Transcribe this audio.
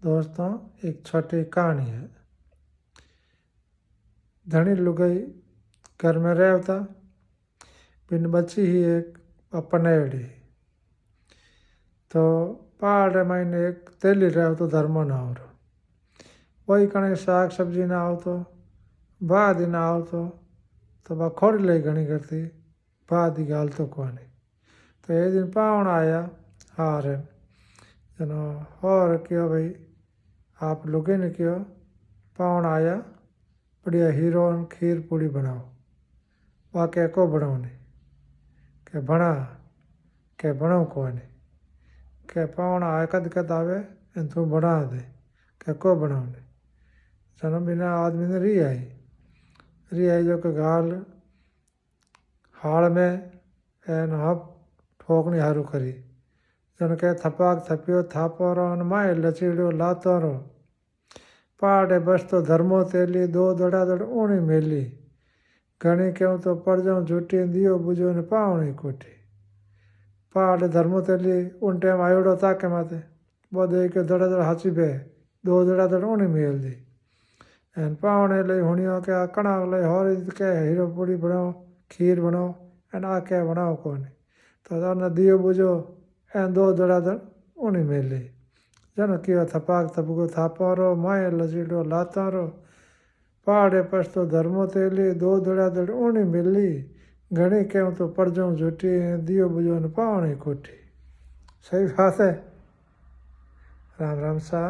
दोस्तों एक छोटी कहानी है। धनी लुगाई घर में रहता, बिन बची ही एक अपनेड़ी। तो पहाड़ में एक तेली रह तो धर्म ना हो, वही कणे शाक सब्जी ना हो तो बाद ही ना हो तो वह खोड़ी ले घनी करती, बाद ही गाल तो को नहीं। तो एक दिन पावन आया हार जनो और क्यों भाई आप लोगे ने क्यों पावन आया बढ़िया हीरो खीर पूड़ी बनाओ। वह क्या को बनाओ नहीं के बना के बनाओ को नहीं के पावन आया कद आवे इन तू बना दे के को बनाओ नहीं। जनो बिना आदमी ने री आई जो के गाल हाड़ में एन हप ठोकनी हारू करी। जन के थपाक थपियो थापो रो माए लचीड़ो लातो रो पहाड़े बस तो धर्मो तेली दो दड़ा दड़ ऊणी मेली। घणी क्यों तो पड़ जाऊं झूठी दियो बुझो ने पावणी कोठी। पहाड़े धर्मो तेली उन टाइम आयोड़ो ताके माते वो दे के दड़ा दड़ हाची बे दो दड़ा दड़ ऊणी मेल दी एन पावणे लई हुणियो के कणा लई होरी के हीरो पूड़ी बनाओ खीर बनाओ एन आ के बनाओ कोनी। तो दियो बुझो एन दो दड़ा दड़ ऊणी मेली। जन कियो थपाक थपको थापारो माए लचीड़ो लातारो पहाड़े पस तो धर्मो तेली दो दड़ा दड़ ऊणी मिली। घणी क्यों तो पड़ जाऊं झूठी दियो बुझो न पावणी कोठी। सही बात है। राम राम सा।